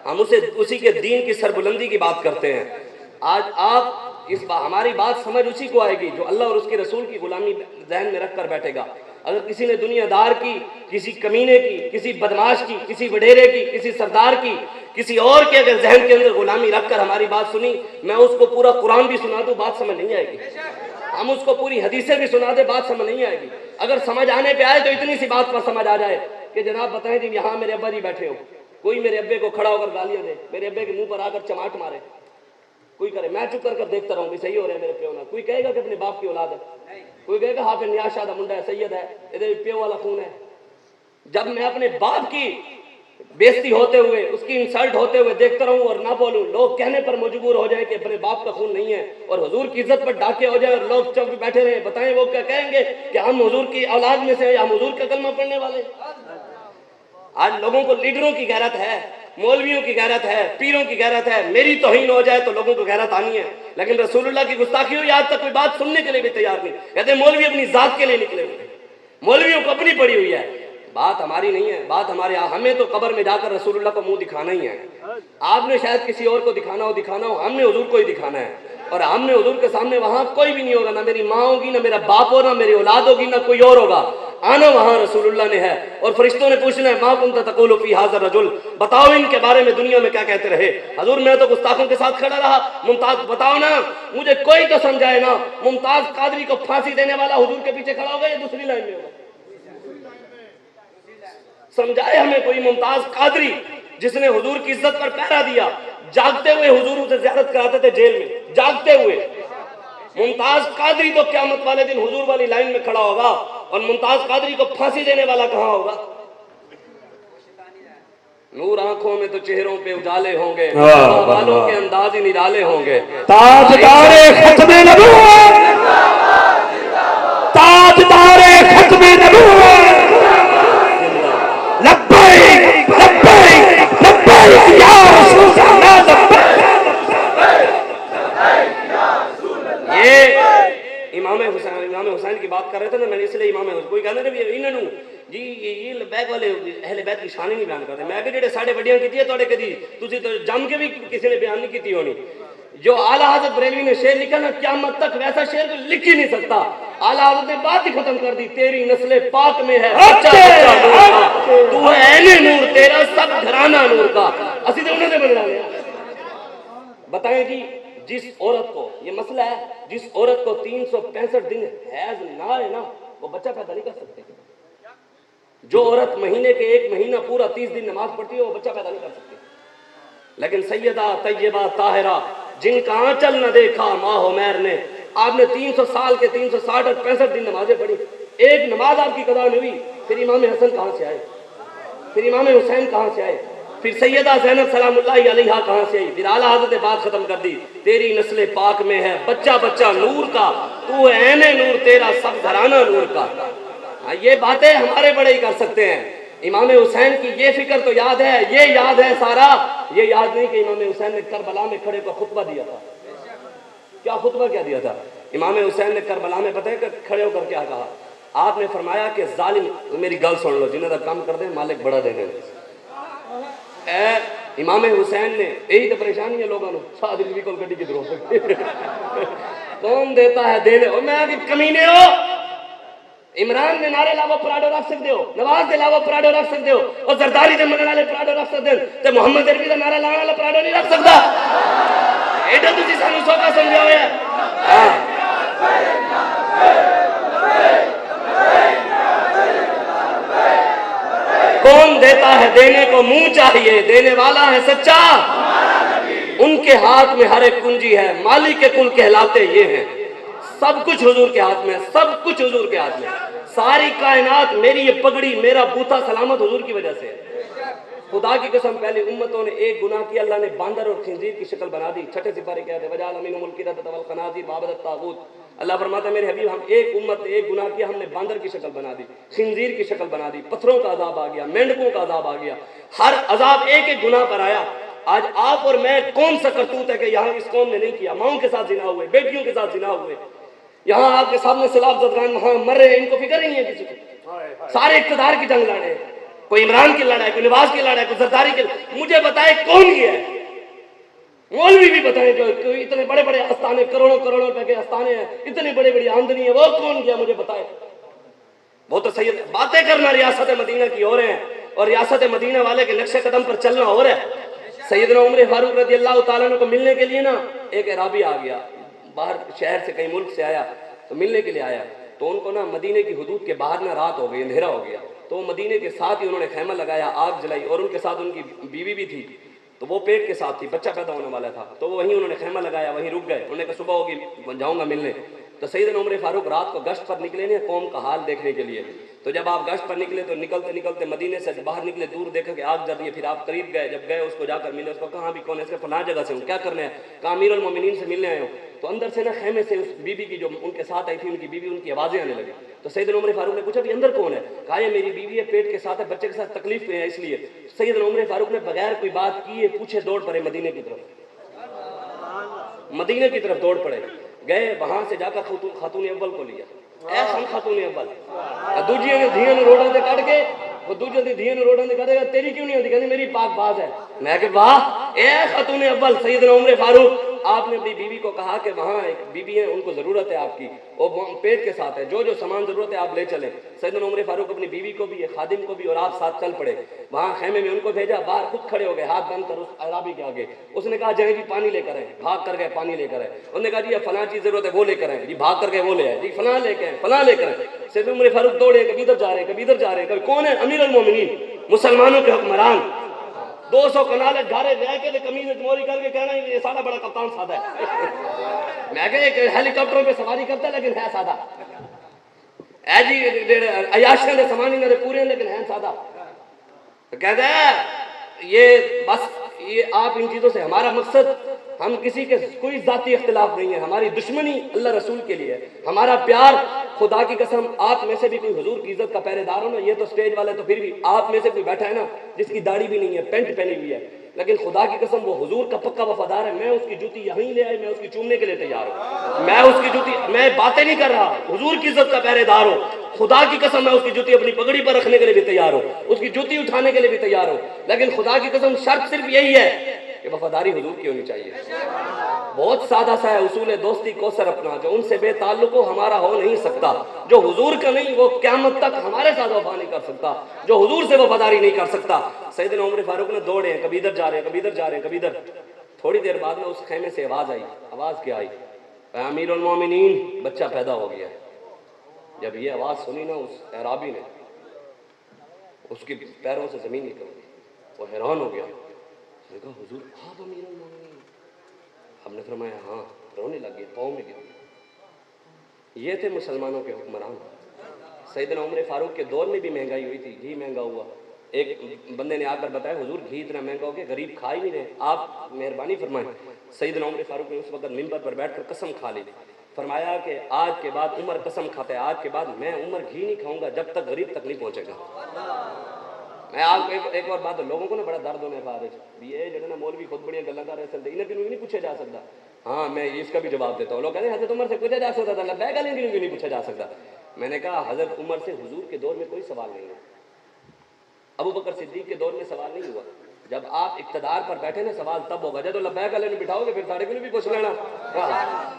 ہم اسے اسی کے دین کی سربلندی کی بات کرتے ہیں. آج آپ ہماری بات سمجھ اسی کو آئے گی جو اللہ اور اس کے رسول کی غلامی ذہن میں رکھ کر بیٹھے گا. اگر کسی نے دنیا دار کی، کسی کمینے کی، کسی بدماش کی، کسی وڈیرے کی، کسی سردار کی، کسی اور کے اگر ذہن کے اندر غلامی رکھ کر ہماری بات سنی، میں اس کو پورا قرآن بھی سنا دوں بات سمجھ نہیں آئے گی. ہم اس کو پوری حدیثیں بھی سنا دیں بات سمجھ نہیں آئے گی. اگر سمجھ آنے پہ آئے تو اتنی سی بات پر سمجھ آ جائے کہ جناب بتائیں جی یہاں میرے ابا جی بیٹھے ہو، کوئی میرے ابے کو کھڑا ہو کر گالیاں دے، میرے ابے کے منہ پر آ کر چماٹ مارے، کوئی کرے، میں چپ کر دیکھتا رہوں بھی صحیح ہو رہا ہے میرے پیو نہ. کوئی کہے گا کہ اپنے باپ کی اولاد ہے، کوئی کہے گا حافظ نیاز شاہ دا منڈا ہے، سید ہے، ادھر پیو والا خون ہے. جب میں اپنے باپ کی بےزتی ہوتے ہوئے، اس کی انسلٹ ہوتے ہوئے دیکھتا رہوں اور نہ بولوں، لوگ کہنے پر مجبور ہو جائیں کہ اپنے باپ کا خون نہیں ہے، اور حضور کی عزت پر ڈاکے ہو جائیں اور لوگ چوک بیٹھے رہے، بتائیں وہ کیا کہیں گے کہ ہم حضور کی اولاد میں سے ہیں، ہم حضور کا کلمہ پڑھنے والے. آج لوگوں کو لیڈروں کی غیرت ہے، مولویوں کی غیرت ہے، پیروں کی غیرت ہے. میری توہین ہو جائے تو لوگوں کو غیرت آنی ہے، لیکن رسول اللہ کی گستاخی ہوئی آج تک کوئی بات سننے کے لیے بھی تیار نہیں. کہتے ہیں مولوی اپنی ذات کے لیے نکلے ہوئے، مولویوں کو اپنی پڑی ہوئی ہے. بات ہماری نہیں ہے، بات ہمارے، ہمیں تو قبر میں جا کر رسول اللہ کو منہ دکھانا ہی ہے. آپ نے شاید کسی اور کو دکھانا ہو، ہم نے حضور کو ہی دکھانا ہے. اور ہم نے حضور کے سامنے وہاں کوئی بھی نہیں ہوگا، نہ میری ماں ہوگی، نہ میرا باپ ہوگا، نہ میری اولاد ہوگی، نہ کوئی اور ہوگا. آنا وہاں رسول اللہ نے ہے، اور فرشتوں نے پوچھنا ہے ما کنت تقول فی ھذا الرجل، بتاؤ ان کے بارے میں دنیا میں کیا کہتے رہے. حضور میں تو گستاخوں کے ساتھ کھڑا رہا. ممتاز بتاؤ نا، مجھے کوئی تو سمجھائے نا، ممتاز قادری کو پھانسی دینے والا حضور کے پیچھے کھڑا ہوگا یا دوسری لائن میں ہوگا؟ سمجھائے ہمیں کوئی ممتاز قادری جس نے حضور کی عزت پر پہرا دیا، جاگتے ہوئے حضور اسے زیارت کراتے تھے جیل میں، جاگتے ہوئے. ممتاز قادری تو قیامت والے دن حضور والی لائن میں کھڑا ہوگا، اور ممتاز قادری کو پھانسی دینے والا کہاں ہوگا؟ نور آنکھوں میں تو چہروں پہ اجالے ہوں گے، والوں کے انداز ہی نرالے ہوں گے. تاجدار ختم نبوت، تاجدار ختم نبوت، لبیک لبیک لبیک یا رسول اللہ لبیک. یہ امام حسین کی بات کر رہے تھے نا، میں نے اس لیے امام حسین کوئی کہنا نا بھی انہوں جی یہ لبیک والے اہل بیت کی شان ہی نہیں بیان کرتے. میں کہ جڑے ساڈے وڈیاں کیتی ہے توڑے کدی تسی تو جم کے بھی کسی نے بیان نہیں کیتی ہونی. جو اعلیٰ حضرت بریلوی نے شعر لکھا نا، قیامت تک ویسا شعر کوئی لکھ ہی نہیں سکتا. اعلیٰ حضرت نے بات ہی ختم کر دی، تیری نسل پاک میں ہے بچہ بچہ نور کا، تو ہے عین نور تیرا سب گھرانہ نور کا. اسی تو انہوں نے بننا لیا. بتائیں جی جس عورت کو، یہ مسئلہ ہے، جس عورت کو 365 دن حیض نہ آئے نا، وہ بچہ پیدا نہیں کر سکتے. جو عورت مہینے کے 1 مہینہ پورا 30 دن نماز پڑھتی ہے وہ بچہ پیدا نہیں کر سکتی. لیکن سیدہ طیبہ طاہرہ جن کا آنچل نہ دیکھا ماہ عمیر نے، آپ نے 300 سال کے 360 اور 65 دن نمازیں پڑھی، ایک نماز آپ کی قضا نہیں ہوئی. پھر امام حسن کہاں سے آئے؟ پھر امام حسین کہاں سے آئے؟ پھر سیدہ زینب سلام اللہ علیہا کہاں سے آئی؟ پھر اعلیٰ حضرت نے بات ختم کر دی، تیری نسل پاک میں ہے بچہ بچہ نور کا، تو ہے عین نور تیرا سب گھرانہ نور کا. یہ باتیں ہمارے بڑے ہی کر سکتے ہیں. امام حسین کی یہ فکر تو یاد ہے، یہ یاد ہے سارا، یہ یاد نہیں کہ امام حسین نے کربلا میں کھڑے کو خطبہ دیا تھا. کیا خطبہ کیا دیا تھا امام حسین نے کربلا میں؟ پتہ ہے کہ کھڑے ہو کر کیا کہا؟ آپ نے فرمایا کہ ظالم، میری گل سن لو، جنہیں دا کام کر دیں مالک بڑا دے دیں. اے امام حسین نے، یہی تو پریشانی ہے لوگوں نے، ساتھ بھی کول گڈی کدھر ہو سکتی کون دیتا ہے دینے. اور میں کہ کمینے ہو، عمران دے نعرے لاو پراڈو رکھ سکتے ہو، نواز دے لاو پراڈو رکھ سکتے ہو، اور زرداری دے منن والے پراڈو رکھ سکتے ہو، تے محمد عربی دا نعرہ لانے والا پراڈو نہیں رکھ سکتا. ایڈا تسی سانو سوکا سمجھا ہویا ہے. کون دیتا ہے دینے کو منہ چاہیے، دینے والا ہے سچا. ان کے ہاتھ میں ہر ایک کنجی ہے، مالک کے کل کہلاتے یہ ہیں. سب کچھ حضور کے ہاتھ میں، سب کچھ حضور کے ہاتھ میں. ساری کائنات، میری یہ پگڑی، میرا بوتھا سلامت حضور کی وجہ سے. خدا کی قسم پہلے امتوں نے ایک گناہ کیا، اللہ نے باندر اور خنزیر کی شکل بنا دی. چھٹے سپارے کہتے ہیں وجعل منهم القردة والخنازير وعبد الطاغوت. اللہ فرماتا ہے میرے حبیب ہم ایک امت نے ایک گناہ کیا، ہم نے باندر کی شکل بنا دی، خنزیر کی شکل بنا دی، پتھروں کا عذاب آ گیا، مینڈکوں کا عذاب آ گیا. ہر عذاب ایک ایک گناہ پر آیا. آج آپ اور میں کون سا کرتوت ہے کہ یہاں اس قوم نے نہیں کیا؟ ماؤں کے ساتھ زنا ہوئے، بیٹیوں کے ساتھ زنا ہوئے. یہاں آپ کے سامنے سیلاب زدگان وہاں مر رہے ہیں، ان کو فکر ہی نہیں ہے کسی کو. سارے اقتدار کی جنگ لڑے. کوئی عمران کی لڑائی، کوئی لباس کی لڑائی، کوئی زرداری کی، مجھے بتائے کون یہ ہے؟ مولوی بھی بتائیں کہ اتنے بڑے بڑے آستانے، کروڑوں کروڑوں روپے کے آستانے ہیں، اتنی بڑی بڑی آمدنی ہے، وہ کون گیا مجھے بتائے؟ وہ تو سید باتیں کرنا ریاست مدینہ کی ہو رہے ہیں، اور ریاست مدینہ والے کے نقش قدم پر چلنا ہو رہا ہے۔ سیدنا عمر فاروق رضی اللہ تعالیٰ عنہ کو ملنے کے لیے نا ایک اعرابی آ گیا، باہر شہر سے کہیں ملک سے آیا تو ملنے کے لیے آیا، تو ان کو نا مدینے کی حدود کے باہر نا رات ہو گئی، اندھیرا ہو گیا، تو مدینے کے ساتھ ہی انہوں نے خیمہ لگایا، آگ جلائی، اور ان کے ساتھ ان کی بیوی بھی تھی، تو وہ پیٹ کے ساتھ تھی، بچہ پیدا ہونے والا تھا، تو وہیں انہوں نے خیمہ لگایا، وہیں رک گئے، انہوں نے کہا صبح ہوگی جاؤں گا ملنے۔ تو سیدنا عمر فاروق رات کو گشت پر نکلے نا قوم کا حال دیکھنے کے لیے، تو جب آپ گشت پر نکلے تو نکلتے نکلتے مدینے سے باہر نکلے، دور دیکھا کہ آگ جل رہی ہے، پھر آپ قریب گئے، جب گئے اس کو جا کر ملے، اس کو کہاں بھی کون ہے؟ اس کے فلاں جگہ سے ہوں، کیا کرنے ہیں؟ کہا امیر المومنین سے ملنے آئے ہوں۔ تو اندر سے نا خیمے سے اس بیوی کی جو ان کے ساتھ آئی تھی، ان کی بیوی، ان کی آوازیں آنے لگی، تو سیدنا عمر فاروق نے پوچھا بھی اندر کون ہے؟ کہا یہ میری بیوی ہے، پیٹ کے ساتھ ہے، بچے کے ساتھ تکلیف میں ہے اس لیے۔ سیدنا عمر فاروق نے بغیر کوئی بات کیے پوچھے دوڑ پڑے مدینے کی طرف، مدینے کی طرف دوڑ پڑے، گئے وہاں سے جا کر خاتون اول کو لیا، اے سن خاتون اول، دوجیاں نے دھیاں روڑاں دے کٹ کے، وہ دوجیاں دی دھیاں روڑاں دے کٹے گا، تیری کیوں نہیں ہوتی؟ کہتے میری پاک باز ہے۔ میں کہ واہ، اے خاتون اول سیدنا عمر فاروق، آپ نے اپنی بیوی کو کہا کہ وہاں ایک بیوی ہے، ان کو ضرورت ہے آپ کی، وہ پیٹ کے ساتھ ہے، جو جو سامان ضرورت ہے آپ لے چلیں۔ سیدنا عمر فاروق اپنی بیوی کو بھی، خادم کو بھی، اور آپ ساتھ چل پڑے، وہاں خیمے میں ان کو بھیجا، باہر خود کھڑے ہو گئے ہاتھ بند کر اس اعرابی کے آگے، اس نے کہا جائیں جی پانی لے کر آئیں، بھاگ کر گئے پانی لے کر آئے، انہوں نے کہا جی فلاں چیز ضرورت ہے وہ لے کر آئیں، جی بھاگ کر گئے وہ لے آئے، جی فلاں لے کے آئیں، فلاں لے کر آئیں۔ سیدنا عمر فاروق دوڑے، کبھی ادھر جا رہے ہیں، کبھی ادھر جا رہے ہیں، کبھی کون ہے؟ امیر المومنین، مسلمانوں کے حکمران، 200 کنالے گھارے لے کے کمیز موری کر کے کہنا یہ سادہ بڑا کپتان سادہ ہے۔ میں کہ ایک ہیلی کاپٹروں پہ سواری کرتا ہے لیکن ہے سادہ، اے جی عیاشیاں دے سامان انہاں دے پورے ہیں لیکن ہیں سادہ۔ تو کہتا ہے یہ بس یہ آپ ان چیزوں سے، ہمارا مقصد، ہم کسی کے کوئی ذاتی اختلاف نہیں ہے، ہماری دشمنی اللہ رسول کے لیے ہے، ہمارا پیار، خدا کی قسم آپ میں سے بھی کوئی حضور کی عزت کا پہرے دار ہو نا، یہ تو سٹیج والے تو پھر بھی، آپ میں سے کوئی بیٹھا ہے نا جس کی داڑھی بھی نہیں ہے، پینٹ پہنی ہوئی ہے، لیکن خدا کی قسم وہ حضور کا پکا وفادار ہے، میں اس کی جوتی یہیں لے آئی، میں اس کی چومنے کے لیے تیار ہوں، میں اس کی جوتی، میں باتیں نہیں کر رہا، حضور کی عزت کا پہرے دار ہو، خدا کی قسم میں اس کی جوتی اپنی پگڑی پر رکھنے کے لیے بھی تیار ہوں، اس کی جوتی اٹھانے کے لیے بھی تیار ہوں، لیکن خدا کی قسم شرط صرف یہی ہے کہ وفاداری حضور کی ہونی چاہیے۔ بہت سادہ سا ہے اصول دوستی کوثر اپنا، جو ان سے بے تعلق ہو ہمارا ہو نہیں سکتا، جو حضور کا نہیں وہ قیامت تک ہمارے ساتھ وفا نہیں کر سکتا، جو حضور سے وفاداری نہیں کر سکتا۔ سیدنا عمر فاروق نے دوڑے ہیں، کبھی ادھر جا رہے ہیں، کبھی ادھر جا رہے ہیں، کبھی ادھر۔ تھوڑی دیر بعد میں اس خیمے سے آواز آئی، آواز کیا آئی؟ اے امیر المومنین، بچہ پیدا ہو گیا ہے۔ جب یہ آواز سنی نا اس اعرابی نے، اس کی پیروں سے زمین نکل گئی، وہ حیران ہو گیا، اس نے کہا حضور آپ امیر المومنین؟ ہم نے فرمایا ہاں، رونے لگ گیا، پاؤں میں گر۔ یہ تھے مسلمانوں کے حکمران۔ سیدنا عمر فاروق کے دور میں بھی مہنگائی ہوئی تھی، گھی مہنگا ہوا، ایک بندے نے آ کر بتایا حضور گھی اتنا مہنگا ہو گیا، غریب کھا ہی نہیں رہے، آپ مہربانی فرمائیں۔ سیدنا عمر فاروق نے اس وقت منبر پر بیٹھ کر قسم کھا لی، فرمایا کہ آج کے بعد عمر قسم کھاتا ہے، آج کے بعد میں عمر گھی نہیں کھاؤں گا جب تک غریب تک نہیں پہنچے گا۔ میں آپ کو ایک اور بات، لوگوں کو نا بڑا درد ہونے کا یہ جو ہے نا مولوی خود بڑی گلاں کر رہے سکتے، انہیں کیوں نہیں پوچھا جا سکتا؟ ہاں میں اس کا بھی جواب دیتا ہوں، لوگ کہتے ہیں حضرت عمر سے پوچھا جا سکتا تھا، لبیک علیہ کیوں نہیں پوچھا جا سکتا؟ میں نے کہا حضرت عمر سے حضور کے دور میں کوئی سوال نہیں ہے، ابو بکر صدیق کے دور میں سوال نہیں ہوا، جب آپ اقتدار پر بیٹھے نا سوال تب ہوگا، جب لبیک علیہ نے بٹھاؤ گے پھر ساڑھے کلو بھی پوچھ لینا۔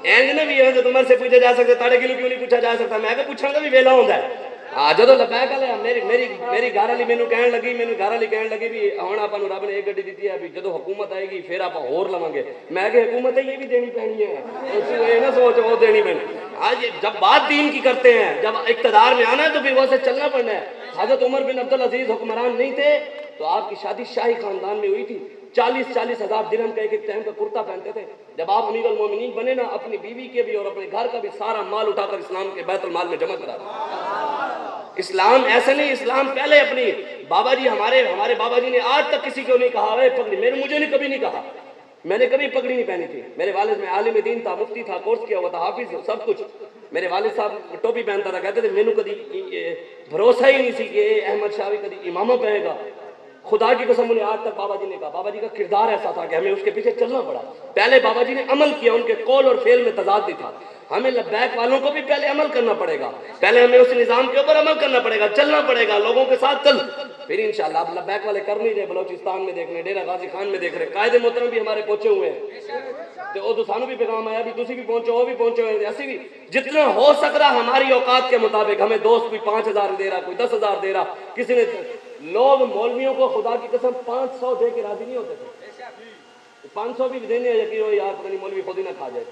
اینج نے بھی حضرت عمر سے پوچھا جا سکتا، ساڑھے کلو کیوں نہیں پوچھا جا سکتا؟ میں کہ پوچھاں گا بھی ویلا ہوندا ہے۔ جدو لبیک علیہ میری گھر والی مینوں کہن لگی بھی ہن آپاں نوں رب نے ایک گڈی دتی ہے بھی جدو حکومت آئے گی پھر آپ ہور لواں گے، میں کہ حکومت یہ بھی دینی پینی ہے، یہ نہ سوچ وہ دینی پینی۔ آج جب بات دین کی کرتے ہیں، جب اقتدار میں آنا ہے تو پھر ویسے چلنا پڑنا ہے۔ حضرت عمر بن عبدالعزیز حکمران نہیں تھے تو آپ کی شادی شاہی خاندان میں ہوئی تھی، 40 ہزار درہم کا ایک ٹائم کا کرتا پہنتے تھے۔ جب آپ امیر المومنین بنے نا، اپنی بیوی کے بھی اور اپنے گھر کا بھی سارا مال اٹھا کر اسلام کے بیت المال میں جمع کرا دیا۔ اسلام ایسے نہیں، اسلام پہلے اپنی بابا جی ہمارے بابا جی نے آج تک کسی کو نہیں کہا ہے پگڑی، مجھے نے کبھی نہیں کہا، میں نے کبھی پگڑی نہیں پہنی تھی۔ میرے والد میں عالم دین تھا، مفتی تھا، کورس کیا ہوا تھا، حافظ سب کچھ۔ میرے والد صاحب ٹوپی پہنتا تھا، کہتے تھے مینوں کبھی بھروسہ ہی نہیں سی کہ احمد شاہ بھی کبھی امامہ پہنے گا۔ خدا کی قسم انہیں آج تک بابا جی نے کہا، بابا جی کا کردار ایسا تھا کہ ہمیں اس کے پیچھے چلنا پڑا۔ پہلے بابا جی نے عمل کیا، ان کے قول اور فعل میں تضاد بھی تھا۔ ہمیں لبیک والوں کو بھی پہلے عمل کرنا پڑے گا، پہلے ہمیں اس نظام کے اوپر عمل کرنا پڑے گا، چلنا پڑے گا، لوگوں کے ساتھ چل پھر انشاءاللہ اب لبیک والے کر نہیں رہے، بلوچستان میں دیکھ رہے، ڈیرہ غازی خان میں دیکھ رہے، قائد محترم بھی ہمارے پہنچے ہوئے ہیں، تو وہ تو سانو بھی پیغام آیا بھی تسی بھی پہنچو، وہ بھی پہنچے ہوئے ہیں، اسی بھی جتنا ہو سک رہا ہماری اوقات کے مطابق، ہمیں دوست کوئی 5,000 دے رہا، کوئی 10,000 دے رہا، کسی نے لوگ مولویوں کو خدا کی قسم 500 دے کے راضی نہیں ہوتے تھے، 500 بھی دینے ہیں یقین ہو یار پتہ نہیں مولوی خود ہی نہ کھا جائے،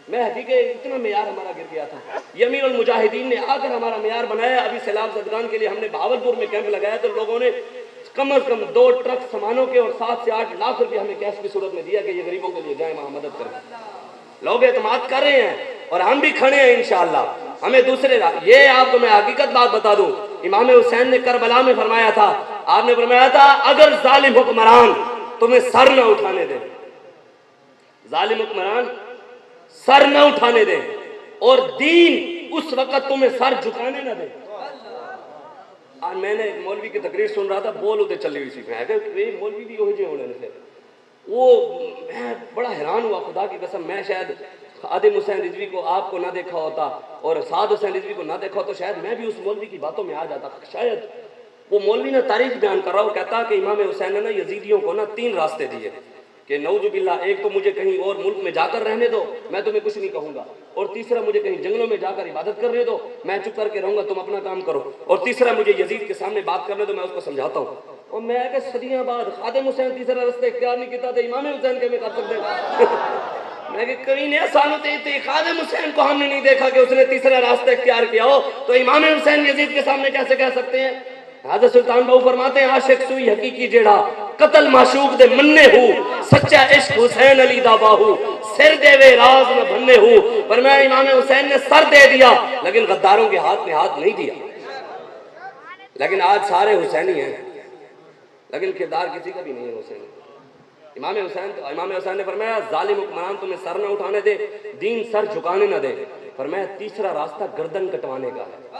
میں حقیقت اتنا معیار ہمارا گر گیا تھا، یہ امیر المجاہدین نے آ کر ہمارا معیار بنایا۔ ابھی سیلاب زدگان کے لیے ہم نے بہاولپور میں کیمپ لگایا تو لوگوں نے کم از کم 2 ٹرک سامانوں کے اور 7 سے 8 لاکھ روپے ہمیں کیش کی صورت میں دیا کہ یہ غریبوں کے لیے جائیں وہاں مدد کریں۔ لوگ اعتماد کر رہے ہیں اور ہم بھی کھڑے ہیں انشاءاللہ۔ ہمیں دوسرے یہ آپ کو میں حقیقت بات بتا دوں، امام حسین نے کربلا میں فرمایا تھا، آپ نے فرمایا تھا اگر ظالم حکمران تمہیں سر نہ اٹھانے دے، ظالم حکمران سر نہ اٹھانے دے اور دین اس وقت تمہیں سر جھکانے نہ دے۔ آج میں نے ایک مولوی کی تقریر سن رہا تھا، بول ہوتے چلی ہوئی سی، میں کہ مولوی بھی ہوئے ہونے سے وہ میں بڑا حیران ہوا، خدا کی قسم میں شاید خادم حسین رضوی کو آپ کو نہ دیکھا ہوتا اور سعد حسین رضوی کو نہ دیکھا ہوتا، شاید میں بھی اس مولوی کی باتوں میں آ جاتا۔ شاید وہ مولوی نے تاریخ بیان کر رہا، وہ کہتا کہ امام حسین نے نا یزیدیوں کو نا 3 راستے دیے کہ نعوذ باللہ، ایک تو مجھے کہیں اور ملک میں جا کر رہنے دو، میں تمہیں کچھ نہیں کہوں گا، اور تیسرا مجھے کہیں جنگلوں میں جا کر عبادت کرنے دو، میں چپ کر کے رہوں گا، تم اپنا کام کرو، اور تیسرا مجھے یزید کے سامنے بات کرنے دو، میں اس کو سمجھاتا ہوں۔ اور میں کہ صدیاں بعد خادم حسین تیسرا رستہ اختیار نہیں کیتا تھا، امام حسین کے میں کر سکتے میں کہ کہیں نہیں سانو تے خادم حسین کو ہم نے نہیں دیکھا کہ اس نے تیسرا راستہ اختیار کیا ہو، تو امام حسین یزید کے سامنے کیسے کہہ سکتے ہیں؟ حضرت سلطان بہو فرماتے ہیں عاشق سوئی حقیقی جیڑا قتل معشوق دے مننے ہو، سچا عشق حسین علی دا باہو، سر دے وے راز نہ بننے ہو۔ فرمایا امام حسین نے سر دے دیا لیکن غداروں کے ہاتھ میں ہاتھ نہیں دیا۔ لیکن آج سارے حسینی ہیں لیکن کردار کسی کا بھی نہیں ہے حسین۔ امام حسین نے فرمایا ظالم حکمران تمہیں سر نہ اٹھانے دے، دین سر جھکانے نہ دے، فرمایا تیسرا راستہ گردن کٹوانے کا ہے۔